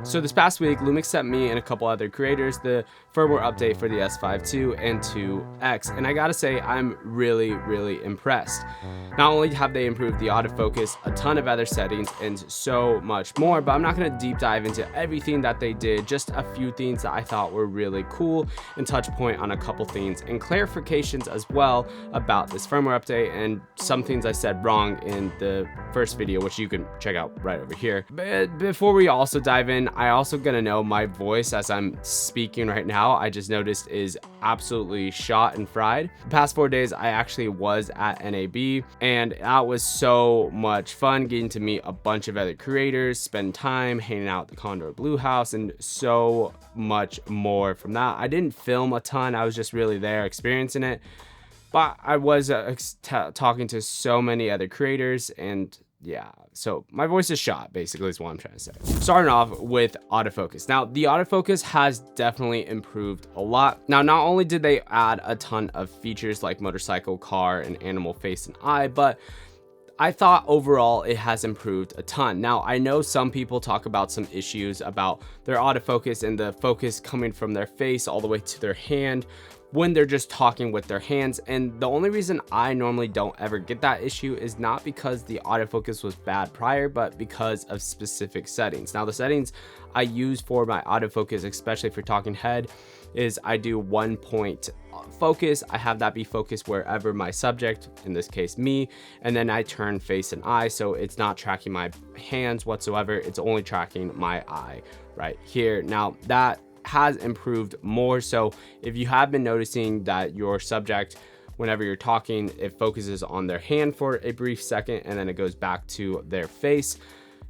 So this past week, LUMIX sent me and a couple other creators the firmware update for the S5 II and 2X, and I gotta say, I'm really impressed. Not only have they improved the autofocus, a ton of other settings, and so much more, but I'm not gonna deep dive into everything that they did, just a few things that I thought were really cool, and touch point on a couple things and clarifications as well about this firmware update, and some things I said wrong in the first video, which you can check out right over here. But before we also dive in, I also gonna know my voice as I'm speaking right now, I just noticed is absolutely shot and fried. The past 4 days, I actually was at NAB, and that was so much fun getting to meet a bunch of other creators, spend time hanging out at the Condor Blue House, and so much more from that. I didn't film a ton, I was just really there experiencing it, but I was talking to so many other creators, and yeah, so my voice is shot, basically is what I'm trying to say. Starting off with autofocus. Now, the autofocus has definitely improved a lot. Now, not only did they add a ton of features like motorcycle, car, and animal face and eye, but I thought overall it has improved a ton. Now, I know some people talk about some issues about their autofocus and the focus coming from their face all the way to their hand when they're just talking with their hands, and the only reason I normally don't ever get that issue is not because the autofocus was bad prior, but because of specific settings. Now, the settings I use for my autofocus, especially for talking head, is I do 1 point focus. I have that be focused wherever my subject, in this case me, and then I turn face and eye, so it's not tracking my hands whatsoever, it's only tracking my eye right here. Now, that has improved more, so if you have been noticing that your subject, whenever you're talking, it focuses on their hand for a brief second and then it goes back to their face,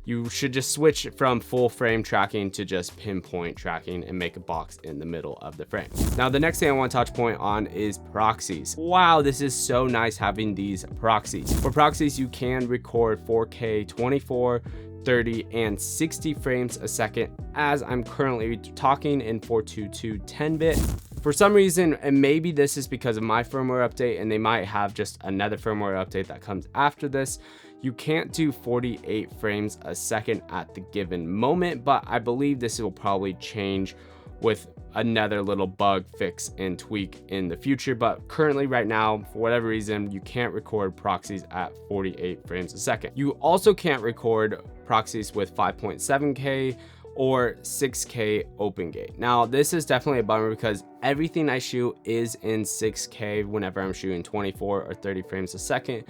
you should just switch from full frame tracking to just pinpoint tracking and make a box in the middle of the frame. Now, the next thing I want to touch point on is proxies. Wow, this is so nice having these proxies. For proxies, you can record 4K 24, 30 and 60 frames a second, as I'm currently talking in 422 10-bit. For some reason, and maybe this is because of my firmware update, and they might have just another firmware update that comes after this, you can't do 48 frames a second at the given moment, but I believe this will probably change with another little bug fix and tweak in the future. But currently right now, for whatever reason, you can't record proxies at 48 frames a second. You also can't record proxies with 5.7K or 6K open gate. Now, this is definitely a bummer because everything I shoot is in 6K whenever I'm shooting 24 or 30 frames a second.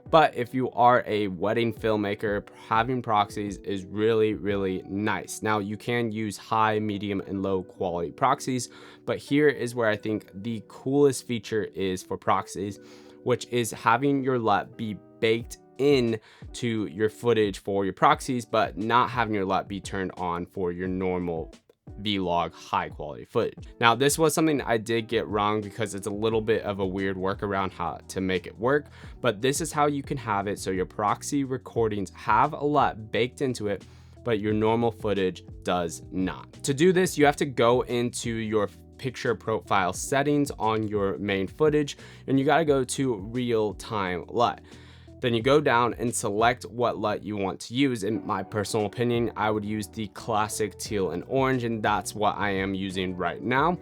But if you are a wedding filmmaker, having proxies is really nice. Now, you can use high, medium, and low quality proxies, but here is where I think the coolest feature is for proxies, which is having your LUT be baked in to your footage for your proxies, but not having your LUT be turned on for your normal vlog high quality footage. Now, this was something I did get wrong because it's a little bit of a weird workaround how to make it work, but this is how you can have it so your proxy recordings have a LUT baked into it, but your normal footage does not. To do this, you have to go into your picture profile settings on your main footage, and you got to go to real-time LUT. Then you go down and select what LUT you want to use. In my personal opinion, I would use the classic teal and orange, and that's what I am using right now.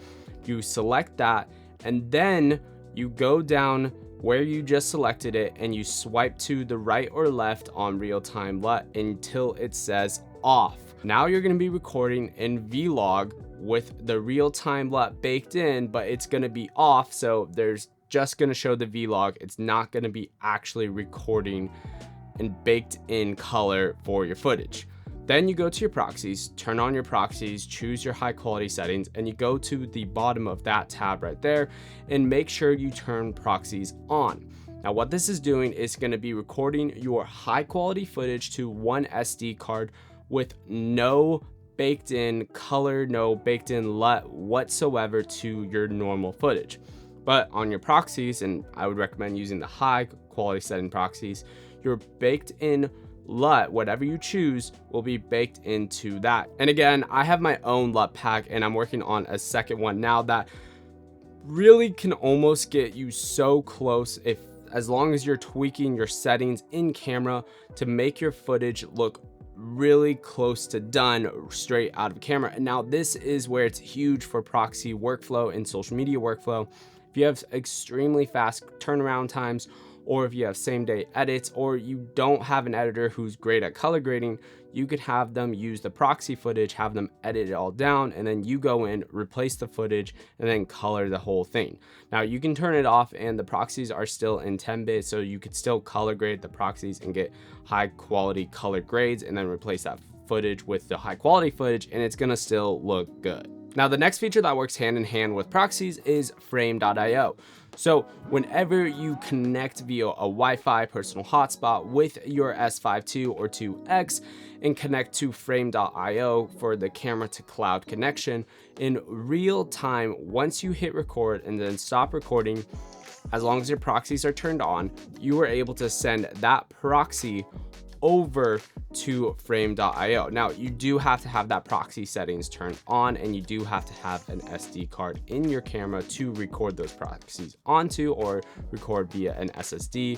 You select that, and then you go down where you just selected it, and you swipe to the right or left on real-time LUT until it says off. Now you're going to be recording in vlog with the real-time LUT baked in, but it's going to be off, so there's just going to show the vlog. It's not going to be actually recording and baked in color for your footage. Then you go to your proxies, turn on your proxies, choose your high quality settings, and you go to the bottom of that tab right there and make sure you turn proxies on. Now, what this is doing is going to be recording your high quality footage to one SD card with no baked in color, no baked in LUT whatsoever to your normal footage. But on your proxies, and I would recommend using the high quality setting proxies, your baked in LUT, whatever you choose, will be baked into that. And again, I have my own LUT pack, and I'm working on a second one now that really can almost get you so close, as long as you're tweaking your settings in camera to make your footage look really close to done straight out of camera. And now this is where it's huge for proxy workflow and social media workflow. If you have extremely fast turnaround times, or if you have same day edits, or you don't have an editor who's great at color grading, you could have them use the proxy footage, have them edit it all down, and then you go in, replace the footage, and then color the whole thing. Now you can turn it off and the proxies are still in 10-bit, so you could still color grade the proxies and get high quality color grades, and then replace that footage with the high quality footage, and it's gonna still look good. Now the next feature that works hand in hand with proxies is frame.io. So whenever you connect via a Wi-Fi personal hotspot with your S5 II or 2X and connect to frame.io for the camera to cloud connection, in real time, once you hit record and then stop recording, as long as your proxies are turned on, you are able to send that proxy over to frame.io. Now you do have to have that proxy settings turned on, and you do have to have an SD card in your camera to record those proxies onto, or record via an SSD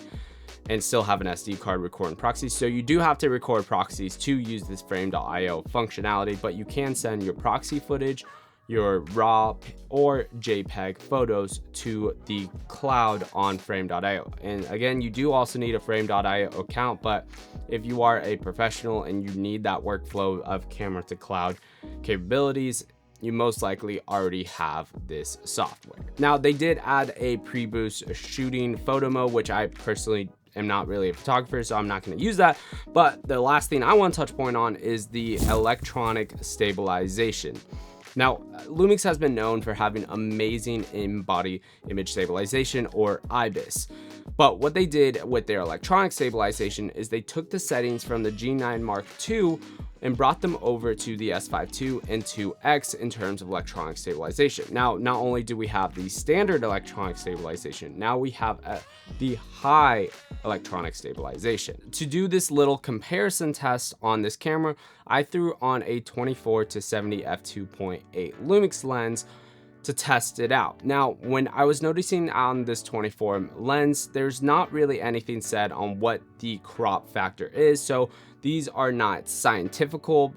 and still have an SD card recording proxies. So you do have to record proxies to use this frame.io functionality, but you can send your proxy footage, your raw or JPEG photos to the cloud on frame.io. And again, you do also need a frame.io account, but if you are a professional and you need that workflow of camera to cloud capabilities, you most likely already have this software. Now they did add a pre-boost shooting photo mode, which I personally am not really a photographer, so I'm not going to use that. But the last thing I want to touch point on is the electronic stabilization. Now, LUMIX has been known for having amazing in-body image stabilization, or IBIS. But what they did with their electronic stabilization is they took the settings from the G9 Mark II and brought them over to the S5 II and 2X in terms of electronic stabilization. Now, not only do we have the standard electronic stabilization, now we have the high electronic stabilization. To do this little comparison test on this camera, I threw on a 24-70 f2.8 LUMIX lens to test it out. Now, when I was noticing on this 24 lens, there's not really anything said on what the crop factor is. So these are not scientifical,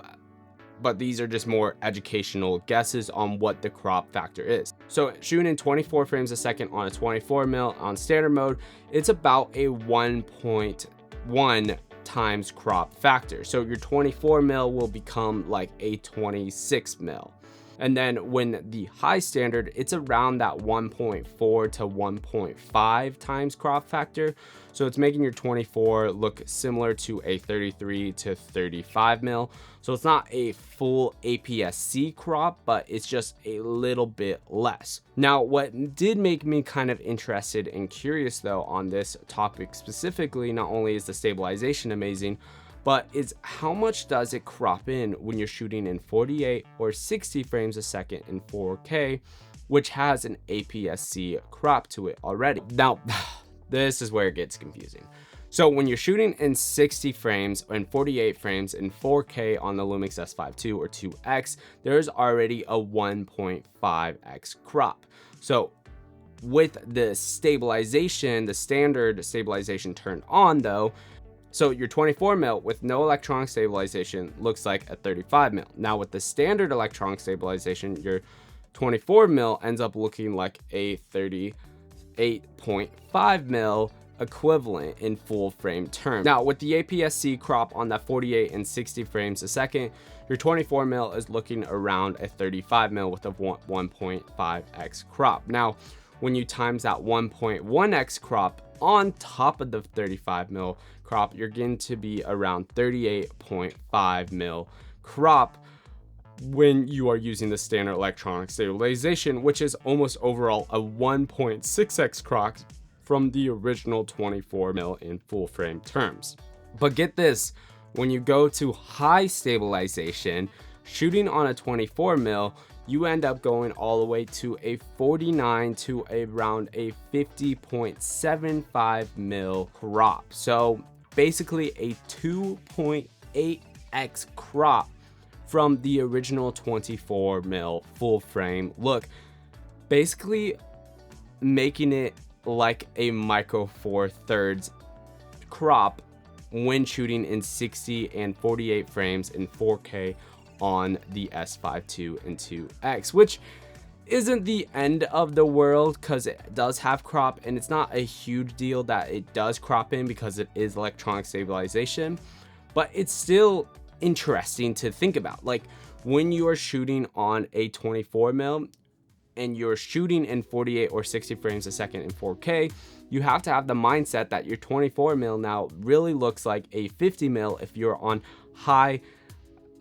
but these are just more educational guesses on what the crop factor is. So shooting in 24 frames a second on a 24mm on standard mode, it's about a 1.1 times crop factor. So your 24mm will become like a 26mm. And then when the high standard, it's around that 1.4 to 1.5 times crop factor. So it's making your 24 look similar to a 33 to 35 mil. So it's not a full APS-C crop, but it's just a little bit less. Now, what did make me kind of interested and curious though on this topic specifically, not only is the stabilization amazing, but it's how much does it crop in when you're shooting in 48 or 60 frames a second in 4K, which has an APS-C crop to it already. Now, this is where it gets confusing. So when you're shooting in 60 frames and 48 frames in 4K on the LUMIX S5 II or 2X, there's already a 1.5x crop. So with the stabilization, the standard stabilization turned on though, so your 24mm with no electronic stabilization looks like a 35mm. Now with the standard electronic stabilization, your 24mm ends up looking like a 38.5mm equivalent in full frame terms. Now with the APS-C crop on that 48 and 60 frames a second, your 24mm is looking around a 35mm with a 1.5x crop. Now when you times that 1.1x crop on top of the 35mm crop, you're getting to be around 38.5mm crop when you are using the standard electronic stabilization, which is almost overall a 1.6x crop from the original 24mm in full frame terms. But get this, when you go to high stabilization, shooting on a 24mm, you end up going all the way to a 49 to around a 50.75mm crop. So basically a 2.8x crop from the original 24mm full frame look, basically making it like a micro four thirds crop when shooting in 60 and 48 frames in 4K on the S5 II and 2X, which isn't the end of the world because it does have crop, and it's not a huge deal that it does crop in because it is electronic stabilization, but it's still interesting to think about. Like when you are shooting on a 24mm and you're shooting in 48 or 60 frames a second in 4K, you have to have the mindset that your 24mm now really looks like a 50mm if you're on high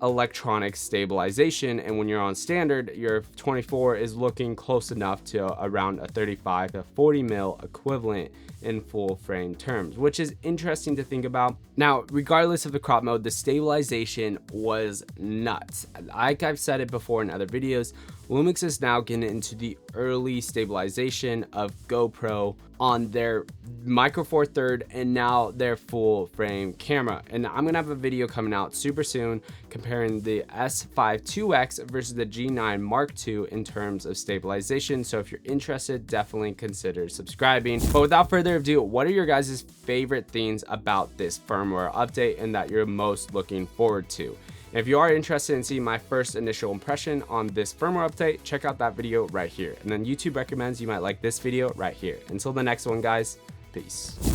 electronic stabilization, and when you're on standard, your 24 is looking close enough to around a 35 to 40mm equivalent in full frame terms, which is interesting to think about. Now, regardless of the crop mode, the stabilization was nuts. Like I've said it before in other videos, LUMIX is now getting into the early stabilization of GoPro on their Micro Four Third and now their full frame camera. And I'm gonna have a video coming out super soon comparing the S5 IIX versus the G9 Mark II in terms of stabilization. So if you're interested, definitely consider subscribing. But without further ado, what are your guys' favorite things about this firmware update and that you're most looking forward to? If you are interested in seeing my first initial impression on this firmware update, check out that video right here. And then YouTube recommends you might like this video right here. Until the next one, guys, peace.